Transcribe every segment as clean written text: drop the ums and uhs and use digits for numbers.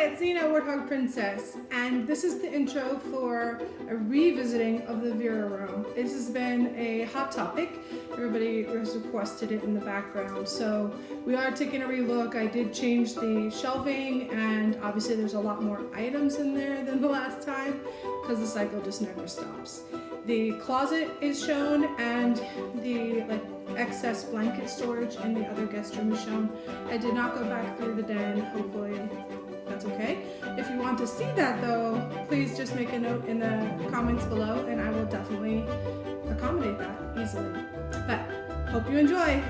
it's Nina, Warthog Princess, and this is the intro for a revisiting of the Vera room. This has been a hot topic. Everybody has requested it in the background, so we are taking a relook. I did change the shelving, and obviously there's a lot more items in there than the last time because the cycle just never stops. The closet is shown, and the excess blanket storage in the other guest room is shown. I did not go back through the den. Hopefully that's okay. If you want to see that though, please just make a note in the comments below and I will definitely accommodate that easily. But hope you enjoy.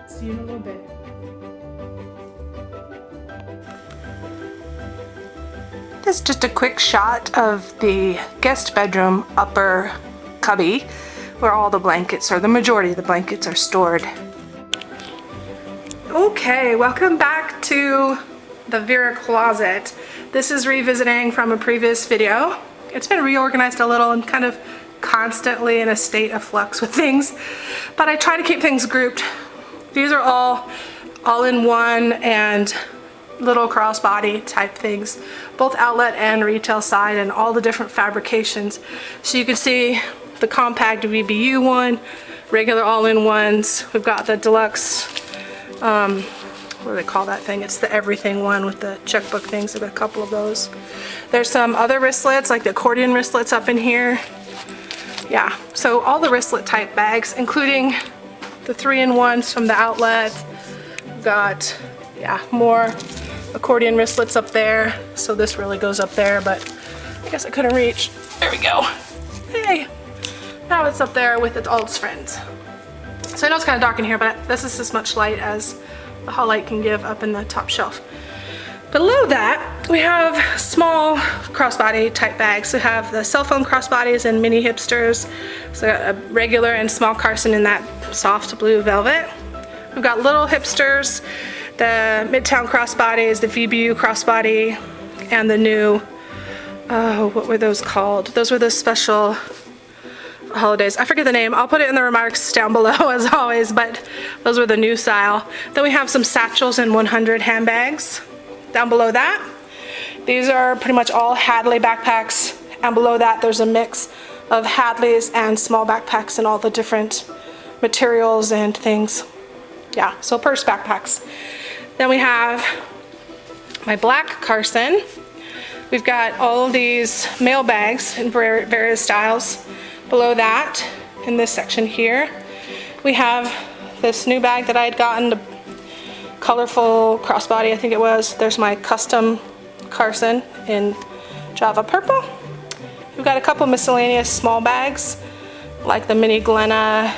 See you in a little bit. This is just a quick shot of the guest bedroom upper cubby where all the blankets, or the majority of the blankets, are stored. Okay, welcome back to the Vera closet. This is revisiting from a previous video. It's been reorganized a little and kind of constantly in a state of flux with things, but I try to keep things grouped. These are all in one and little crossbody type things, both outlet and retail side, and all the different fabrications. So you can see the compact VBU one, regular all-in-ones. We've got the deluxe, what do they call that thing? It's the everything one with the checkbook things. I've got a couple of those. There's some other wristlets, like the accordion wristlets up in here. Yeah, so all the wristlet type bags, including the 3-in-1s from the outlet. We've got, yeah, more accordion wristlets up there. So this really goes up there, but I guess I couldn't reach. There we go. Hey, now it's up there with all its friends. So I know it's kind of dark in here, but this is as much light as the hall light can give up in the top shelf. Below that, we have small crossbody type bags. We have the cell phone crossbodies and mini hipsters. So a regular and small Carson in that soft blue velvet. We've got little hipsters, the Midtown crossbodies, the VBU crossbody, and the new, what were those called? Those were the special holidays. I forget the name. I'll put it in the remarks down below as always, but those were the new style. Then we have some satchels and 100 handbags down below that. These are pretty much all Hadley backpacks, and below that there's a mix of Hadleys and small backpacks and all the different materials and things. Yeah, so purse backpacks. Then we have my black Carson. We've got all of these mail bags in various styles. Below that, in this section here, we have this new bag that I had gotten, the colorful crossbody, I think it was. There's my custom Carson in Java Purple. We've got a couple miscellaneous small bags, like the mini Glenna,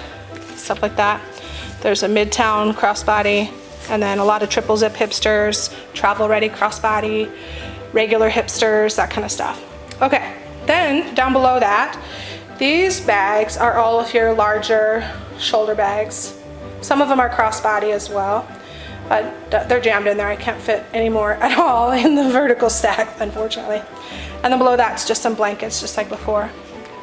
stuff like that. There's a Midtown crossbody, and then a lot of triple zip hipsters, travel ready crossbody, regular hipsters, that kind of stuff. Okay, then down below that, these bags are all of your larger shoulder bags. Some of them are crossbody as well, but they're jammed in there. I can't fit any more at all in the vertical stack, unfortunately. And then below that's just some blankets, just like before.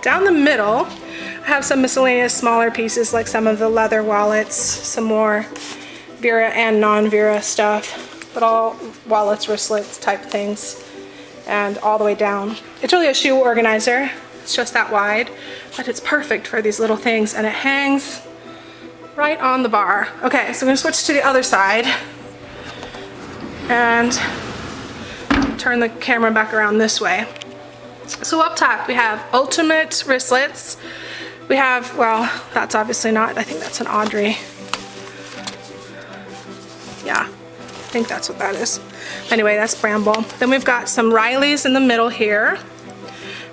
Down the middle, I have some miscellaneous smaller pieces, like some of the leather wallets, some more Vera and non-Vera stuff, but all wallets, wristlets type things, and all the way down. It's really a shoe organizer. It's just that wide, but it's perfect for these little things, and it hangs right on the bar. Okay, so I'm gonna switch to the other side and turn the camera back around this way. So up top we have ultimate wristlets. We have, well, that's obviously not, I think that's an Audrey. Yeah, I think that's what that is. Anyway, that's Bramble. Then we've got some Rileys in the middle here,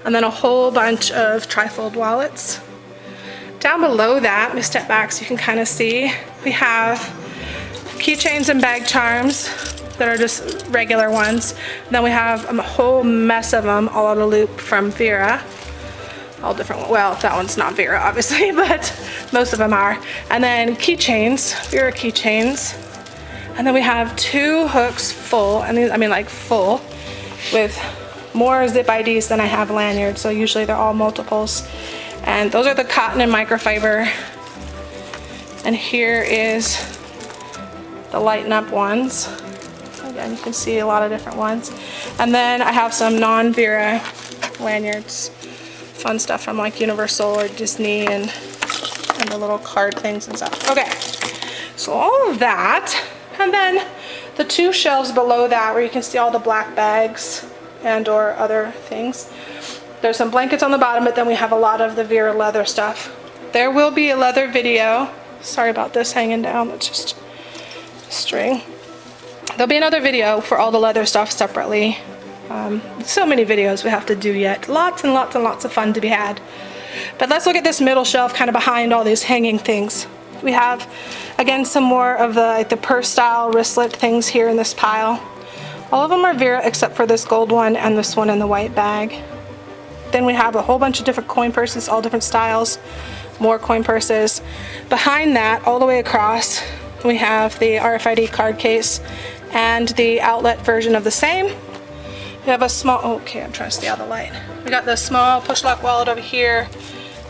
and then a whole bunch of trifold wallets. Down below that, we step back so you can kind of see, we have keychains and bag charms that are just regular ones. And then we have a whole mess of them, all out of loop from Vera. All different, well, that one's not Vera obviously, but most of them are. And then keychains, Vera keychains. And then we have 2 hooks full, and these, I mean like full, with more zip IDs than I have lanyards, so usually they're all multiples. And those are the cotton and microfiber. And here is the lighten up ones. Again, you can see a lot of different ones. And then I have some non-Vera lanyards. Fun stuff from like Universal or Disney and the little card things and stuff. Okay, so all of that. And then the two shelves below that where you can see all the black bags and or other things. There's some blankets on the bottom, but then we have a lot of the Vera leather stuff. There will be a leather video. Sorry about this hanging down, that's just a string. There'll be another video for all the leather stuff separately. So many videos we have to do yet. Lots and lots and lots of fun to be had. But let's look at this middle shelf kind of behind all these hanging things. We have, again, some more of the purse style wristlet things here in this pile. All of them are Vera except for this gold one and this one in the white bag. Then we have a whole bunch of different coin purses, all different styles, more coin purses. Behind that, all the way across, we have the RFID card case and the outlet version of the same. We have a small, okay, I'm trying to stay out of the light. We got the small push lock wallet over here,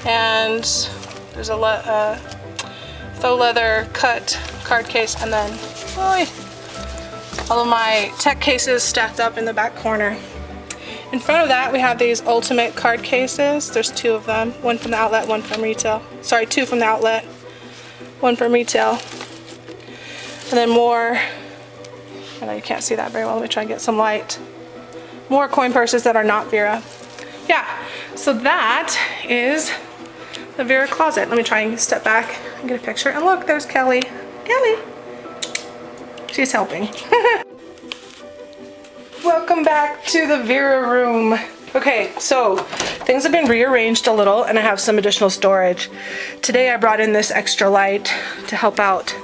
and there's a faux leather cut card case, and then all of my tech cases stacked up in the back corner. In front of that, we have these ultimate card cases. There's two of them, one from the outlet, one from retail. Sorry, two from the outlet, one from retail. And then more, I know you can't see that very well, let me try and get some light. More coin purses that are not Vera. Yeah, so that is the Vera closet. Let me try and step back and get a picture. And look, there's Kelly. Kelly, she's helping. Welcome back to the Vera room. Okay, so things have been rearranged a little and I have some additional storage. Today I brought in this extra light to help out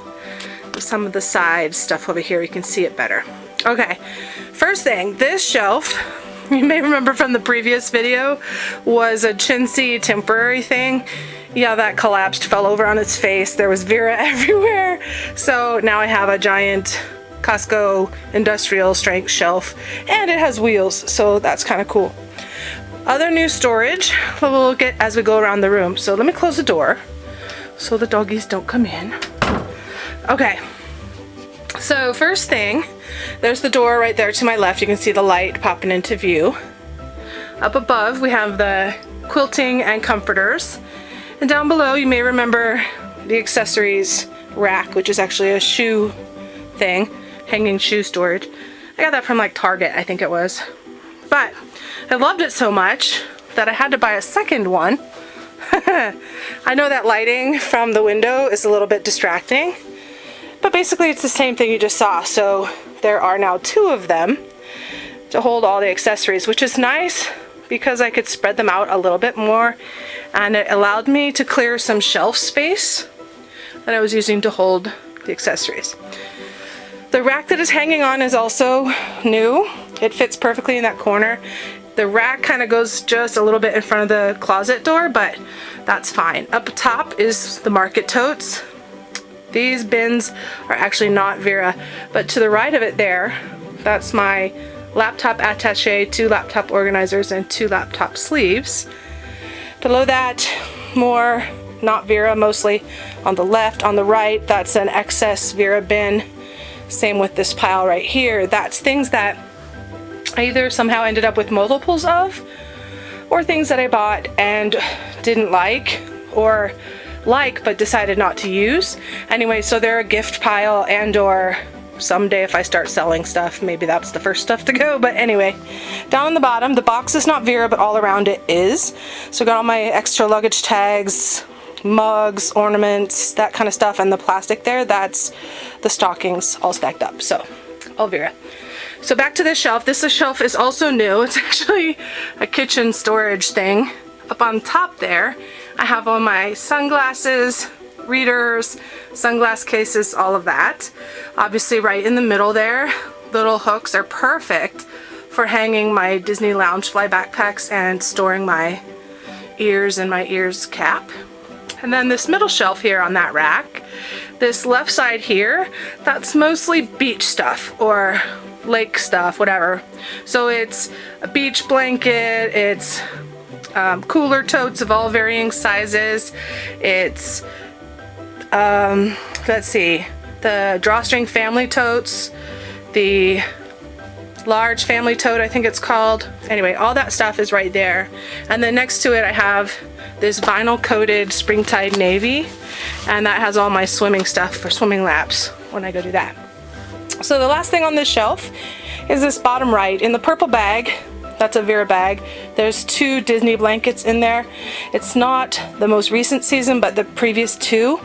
with some of the side stuff over here. You can see it better. Okay, first thing, this shelf, you may remember from the previous video, was a chintzy temporary thing. Yeah, that collapsed, fell over on its face. There was Vera everywhere. So now I have a giant Costco industrial strength shelf and it has wheels, so that's kind of cool. Other new storage we'll look at as we go around the room. So let me close the door so the doggies don't come in. Okay, so first thing, there's the door right there to my left. You can see the light popping into view. Up above we have the quilting and comforters, and down below you may remember the accessories rack, which is actually a shoe thing, hanging shoe storage. I got that from like Target, I think it was. But I loved it so much that I had to buy a second one. I know that lighting from the window is a little bit distracting, but basically it's the same thing you just saw. So there are now two of them to hold all the accessories, which is nice because I could spread them out a little bit more, and it allowed me to clear some shelf space that I was using to hold the accessories. The rack that is hanging on is also new. It fits perfectly in that corner. The rack kind of goes just a little bit in front of the closet door, but that's fine. Up top is the market totes. These bins are actually not Vera, but to the right of it there, that's my laptop attaché, 2 laptop organizers, and 2 laptop sleeves. Below that, more not Vera, mostly on the left. On the right, that's an excess Vera bin. Same with this pile right here. That's things that I either somehow ended up with multiples of, or things that I bought and didn't like, or like but decided not to use. Anyway, so they're a gift pile, and or someday if I start selling stuff, maybe that's the first stuff to go. But anyway, down on the bottom, the box is not Vera, but all around it is. So I got all my extra luggage tags, mugs, ornaments, that kind of stuff, and the plastic there, that's the stockings all stacked up. So all Vera. So back to this shelf. This shelf is also new. It's actually a kitchen storage thing. Up on top there, I have all my sunglasses, readers, sunglass cases, all of that. Obviously right in the middle there, little hooks are perfect for hanging my Disney Lounge Fly backpacks and storing my ears and my ears cap. And then this middle shelf here on that rack, this left side here, that's mostly beach stuff or lake stuff, whatever. So it's a beach blanket, it's cooler totes of all varying sizes, it's let's see, the drawstring family totes, the large family tote, I think it's called. Anyway, all that stuff is right there. And then next to it I have this vinyl coated Springtide navy, and that has all my swimming stuff for swimming laps when I go do that. So the last thing on this shelf is this bottom right. In the purple bag, that's a Vera bag, there's 2 Disney blankets in there. It's not the most recent season, but the previous 2.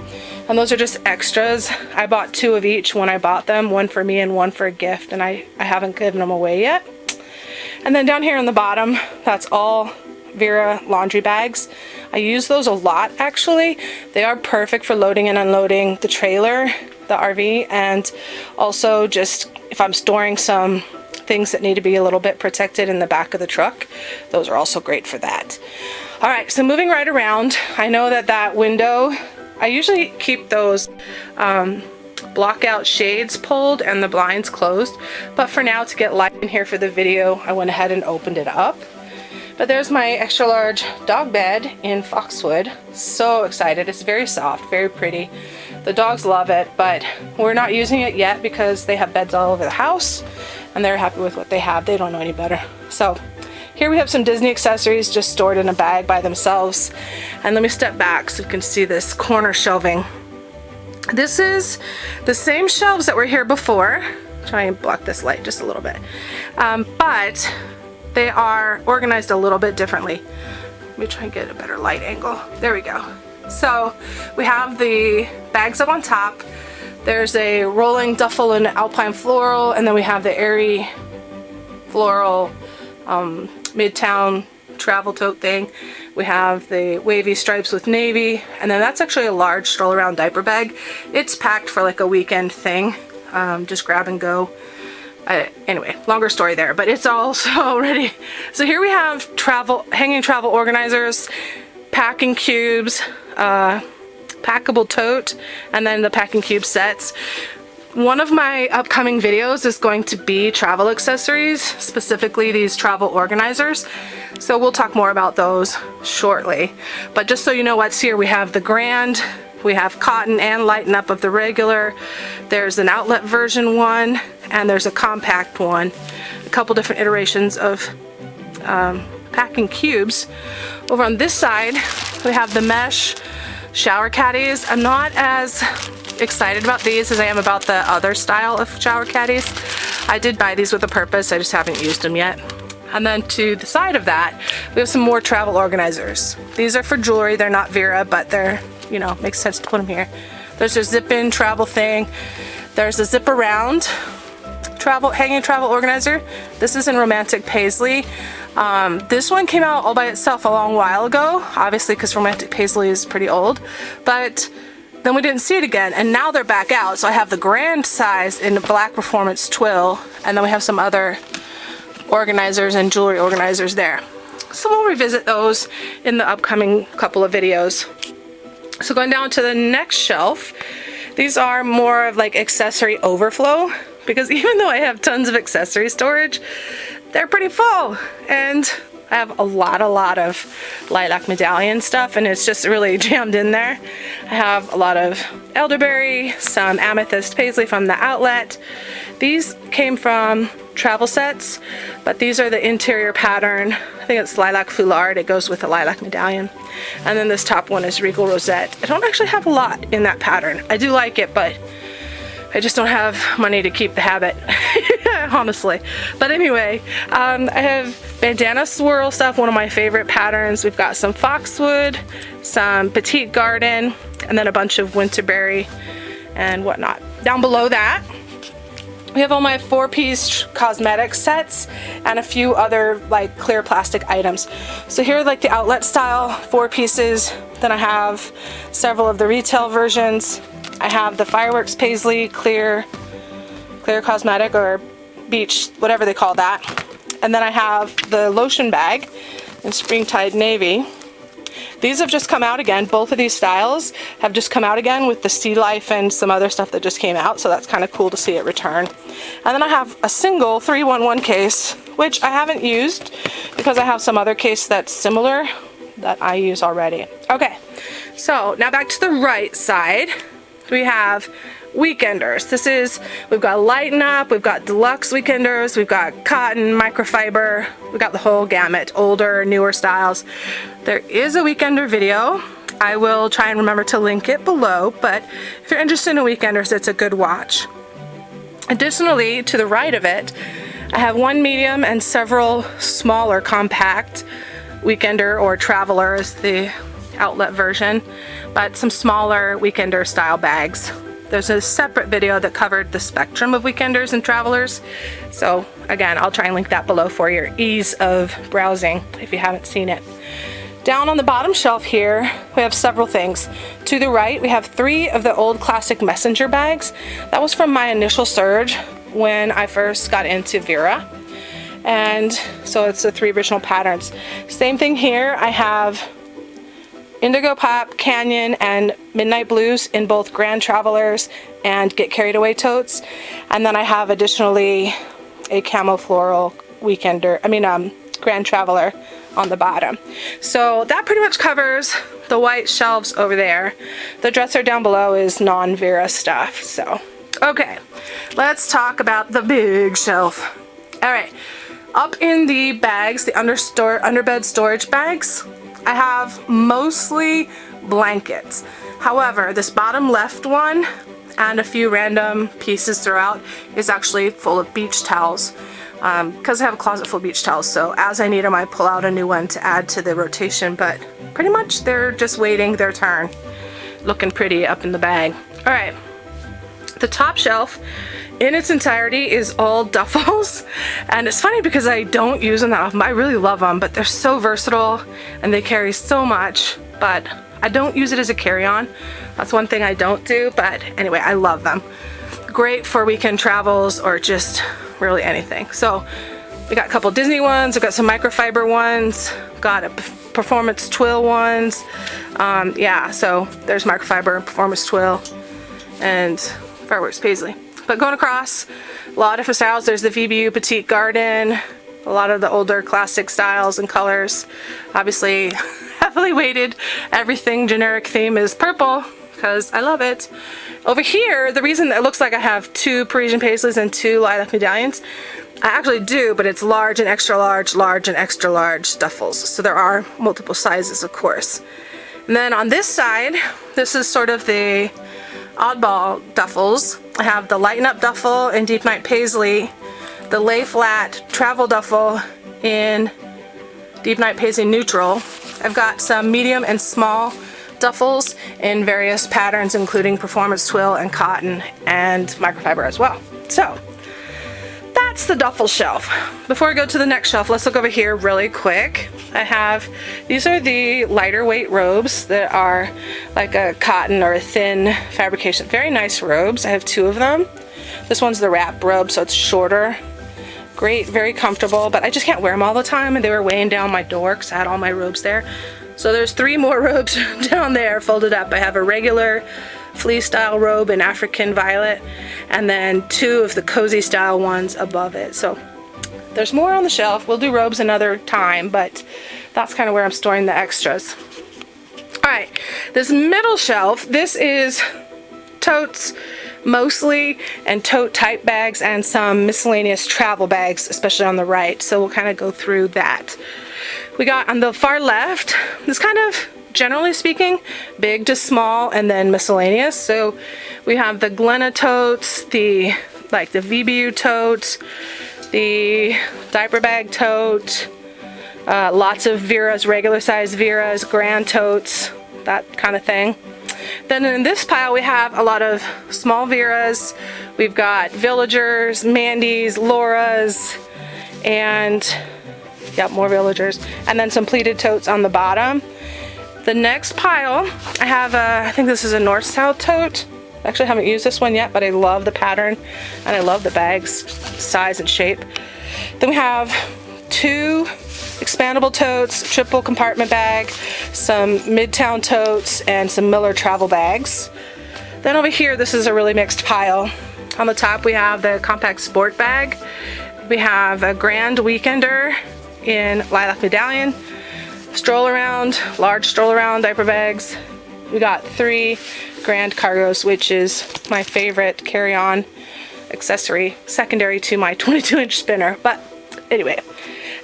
And those are just extras. I bought 2 of each when I bought them, one for me and one for a gift, and I haven't given them away yet. And then down here on the bottom, that's all Vera laundry bags. I use those a lot actually. They are perfect for loading and unloading the trailer, the RV, and also just if I'm storing some things that need to be a little bit protected in the back of the truck. Those are also great for that. All right, so moving right around, I know that window, I usually keep those block out shades pulled and the blinds closed, but for now, to get light in here for the video, I went ahead and opened it up. But there's my extra large dog bed in Foxwood. So excited. It's very soft, very pretty. The dogs love it, but we're not using it yet because they have beds all over the house and they're happy with what they have. They don't know any better. So here we have some Disney accessories just stored in a bag by themselves. And let me step back so you can see this corner shelving. This is the same shelves that were here before. Try and block this light just a little bit. But they are organized a little bit differently. Let me try and get a better light angle. There we go. So we have the bags up on top. There's a rolling duffel and alpine floral, and then we have the airy floral midtown travel tote thing. We have the wavy stripes with navy, and then that's actually a large stroll around diaper bag. It's packed for like a weekend thing, just grab and go. Anyway, longer story there, but it's also ready. So here we have hanging travel organizers, packing cubes, packable tote, and then the packing cube sets. One of my upcoming videos is going to be travel accessories, specifically these travel organizers. So we'll talk more about those shortly. But just so you know what's here, we have the Grand, we have cotton and lighten up of the regular. There's an outlet version one, and there's a compact one. A couple different iterations of packing cubes. Over on this side, we have the mesh shower caddies. I'm not as excited about these as I am about the other style of shower caddies. I did buy these with a purpose, I just haven't used them yet. And then to the side of that, we have some more travel organizers. These are for jewelry, they're not Vera, but they're, you know, makes sense to put them here. There's a zip-in travel thing. There's a zip-around hanging travel organizer. This is in Romantic Paisley. This one came out all by itself a long while ago, obviously because Romantic Paisley is pretty old, but then we didn't see it again, and now they're back out. So I have the Grand size in the Black Performance Twill, and then we have some other organizers and jewelry organizers there. So we'll revisit those in the upcoming couple of videos. So going down to the next shelf, these are more of like accessory overflow, because even though I have tons of accessory storage, they're pretty full, and I have a lot of lilac medallion stuff, and it's just really jammed in there. I have a lot of elderberry, some amethyst paisley from the outlet. These came from travel sets, but these are the interior pattern. I think it's lilac foulard. It goes with the lilac medallion. And then this top one is regal rosette. I don't actually have a lot in that pattern. I do like it, but I just don't have money to keep the habit, honestly. But anyway, I have bandana swirl stuff, one of my favorite patterns. We've got some Foxwood, some Petite Garden, and then a bunch of Winterberry and whatnot. Down below that, we have all my 4-piece cosmetic sets and a few other like clear plastic items. So here are like the outlet style 4 pieces. Then I have several of the retail versions. I have the Fireworks Paisley clear cosmetic, or beach, whatever they call that. And then I have the lotion bag in Springtide Navy. These have just come out again. Both of these styles have just come out again with the Sea Life and some other stuff that just came out, so that's kind of cool to see it return. And then I have a single 311 case, which I haven't used because I have some other case that's similar that I use already. Okay, so now back to the right side. We have weekenders. We've got Lighten Up, we've got deluxe weekenders, we've got cotton, microfiber, we've got the whole gamut, older, newer styles. There is a weekender video. I will try and remember to link it below, but if you're interested in weekenders, it's a good watch. Additionally, to the right of it, I have one medium and several smaller compact weekender, or traveler is the outlet version, but some smaller weekender style bags. There's a separate video that covered the spectrum of weekenders and travelers. So again, I'll try and link that below for your ease of browsing if you haven't seen it. Down on the bottom shelf here, we have several things. To the right, we have 3 of the old classic messenger bags. That was from my initial surge when I first got into Vera. And so it's the 3 original patterns. Same thing here, I have Indigo Pop, Canyon, and Midnight Blues in both Grand Travelers and Get Carried Away totes. And then I have additionally a Camo Floral Weekender, Grand Traveler on the bottom. So that pretty much covers the white shelves over there. The dresser down below is non-Vera stuff. So, okay, let's talk about the big shelf. All right, up in the bags, the underbed storage bags, I have mostly blankets. However, this bottom left one and a few random pieces throughout is actually full of beach towels. Because I have a closet full of beach towels, so as I need them I pull out a new one to add to the rotation, but pretty much they're just waiting their turn. Looking pretty up in the bag. Alright, the top shelf in its entirety is all duffels, and it's funny because I don't use them that often. I really love them, but they're so versatile and they carry so much, but I don't use it as a carry-on. That's one thing I don't do, but anyway, I love them. Great for weekend travels or just really anything. So we got a couple Disney ones, we've got some microfiber ones, got a performance twill ones. Yeah, so there's microfiber, performance twill, and Fireworks Paisley. But going across, a lot of different styles. There's the VBU Petite Garden, a lot of the older classic styles and colors. Obviously, heavily weighted, everything generic theme is purple, because I love it. Over here, the reason it looks like I have 2 Parisian Paisleys and 2 lilac medallions, I actually do, but it's large and extra large, large and extra large duffels. So there are multiple sizes, of course. And then on this side, this is sort of the oddball duffels. I have the Lighten Up duffel in Deep Night Paisley, the Lay Flat travel duffel in Deep Night Paisley Neutral. I've got some medium and small duffels in various patterns, including performance twill and cotton and microfiber as well. So that's the duffel shelf. Before we go to the next shelf, let's look over here really quick. These are the lighter weight robes that are like a cotton or a thin fabrication. Very nice robes. I have 2 of them. This one's the wrap robe, so it's shorter. Great, very comfortable, but I just can't wear them all the time, and they were weighing down my door because I had all my robes there. So there's 3 more robes down there folded up. I have a regular fleece style robe in African Violet, and then 2 of the cozy style ones above it. So there's more on the shelf. We'll do robes another time, but that's kind of where I'm storing the extras. Alright, this middle shelf, this is totes mostly, and tote type bags, and some miscellaneous travel bags, especially on the right. So we'll kind of go through that. We got on the far left, this kind of, generally speaking, big to small, and then miscellaneous. So we have the Glenna totes, the VBU tote, the diaper bag tote, lots of Vera's, regular size Vera's, grand totes, that kind of thing. Then in this pile we have a lot of small Vera's. We've got Villagers, Mandy's, Laura's, and more Villagers, and then some pleated totes on the bottom. The next pile, I have I think this is a north-south tote. Actually, I haven't used this one yet, but I love the pattern and I love the bag's size and shape. Then we have 2 expandable totes, triple compartment bag, some Midtown totes, and some Miller travel bags. Then over here, this is a really mixed pile. On the top, we have the compact sport bag. We have a Grand Weekender in lilac medallion, stroll around, large stroll around diaper bags. We got 3 Grand Cargos, which is my favorite carry-on accessory, secondary to my 22-inch spinner. But anyway,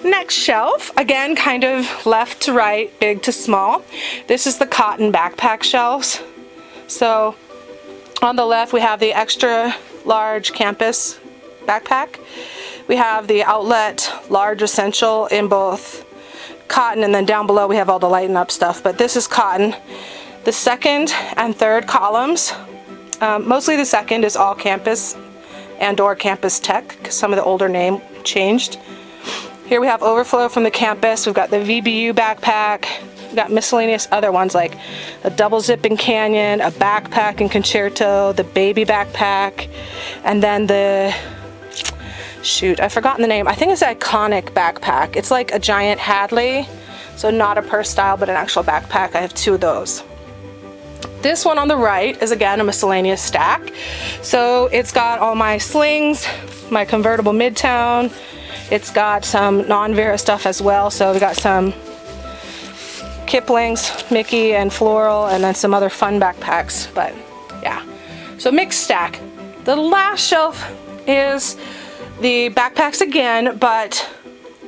next shelf, again, kind of left to right, big to small. This is the cotton backpack shelves. So on the left, we have the extra large campus backpack. We have the outlet large essential in both cotton, and then down below we have all the lighten up stuff, but this is cotton. The second and third columns, mostly the second, is all campus and or campus tech, because some of the older name changed. Here we have overflow from the campus. We've got the VBU backpack. We've got miscellaneous other ones like a double zip in Canyon, a backpack in Concerto, the baby backpack, and then the, shoot, I've forgotten the name. I think it's the Iconic backpack. It's like a giant Hadley, so not a purse style, but an actual backpack. I have two of those. This one on the right is again a miscellaneous stack. So it's got all my slings, my convertible Midtown. It's got some non-Vera stuff as well. So we got some Kipling's, Mickey and Floral, and then some other fun backpacks. But yeah, so mixed stack. The last shelf is the backpacks again, but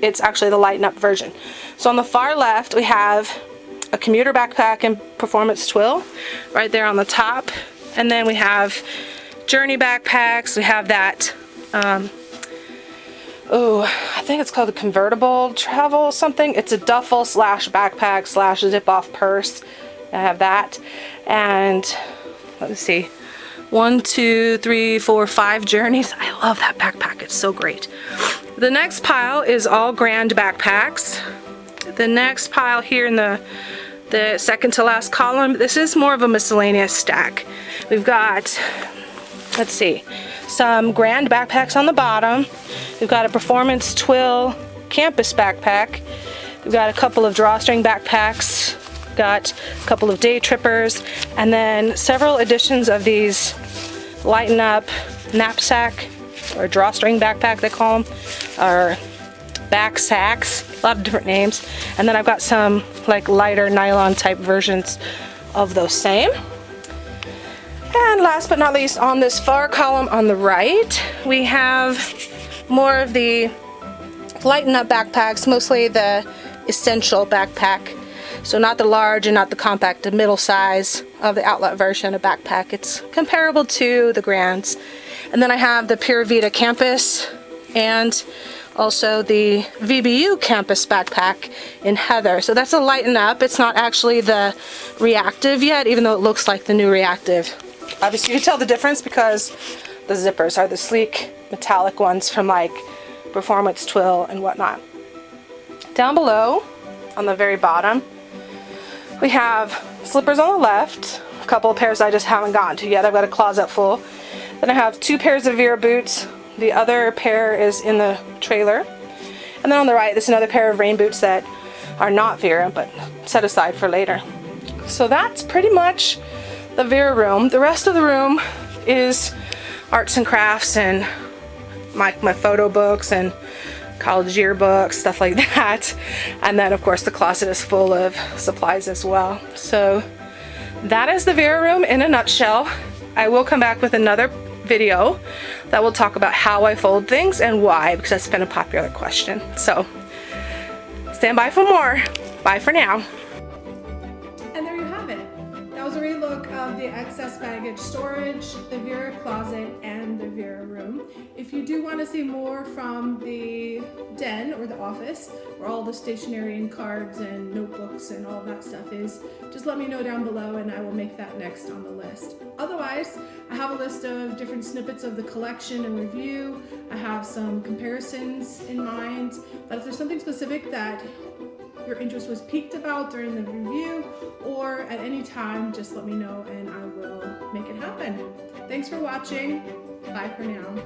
it's actually the lighten up version. So on the far left, we have a commuter backpack in Performance Twill right there on the top. And then we have Journey backpacks. We have that, I think it's called a convertible travel something. It's a duffel slash backpack slash zip off purse. I have that. And let's see, 1, 2, 3, 4, 5 journeys. I love that backpack. It's so great. The next pile is all Grand backpacks. The next pile here in the second to last column, this is more of a miscellaneous stack. We've got, let's see, some Grand backpacks on the bottom. We've got a Performance Twill campus backpack. We've got a couple of drawstring backpacks. We've got a couple of day trippers, and then several editions of these lighten up knapsack or drawstring backpack they call them, or back sacks, a lot of different names. And then I've got some like lighter nylon type versions of those same. And last but not least, on this far column on the right, we have more of the lighten up backpacks, mostly the essential backpack. So not the large and not the compact, the middle size of the outlet version of backpack. It's comparable to the Grands. And then I have the Pure Vita Campus and also the VBU Campus backpack in Heather. So that's a lighten up. It's not actually the reactive yet, even though it looks like the new reactive. Obviously you can tell the difference because the zippers are the sleek metallic ones from like Performance Twill and whatnot. Down below, on the very bottom, we have slippers on the left, a couple of pairs I just haven't gotten to yet. I've got a closet full. Then I have 2 pairs of Vera boots. The other pair is in the trailer. And then on the right, there's another pair of rain boots that are not Vera, but set aside for later. So that's pretty much the Vera room. The rest of the room is arts and crafts and my photo books and college yearbooks, stuff like that. And then of course the closet is full of supplies as well. So that is the Vera room in a nutshell. I will come back with another video that will talk about how I fold things and why, because that's been a popular question. So stand by for more. Bye for now. And there you have it. That was a relook of the excess baggage storage, the Vera closet, and the Vera room. If you do want to see more from the den or the office, where all the stationery and cards and notebooks and all that stuff is, just let me know down below and I will make that next on the list. Otherwise, I have a list of different snippets of the collection and review. I have some comparisons in mind, but if there's something specific that your interest was piqued about during the review or at any time, just let me know and I will make it happen. Thanks for watching. Bye for now.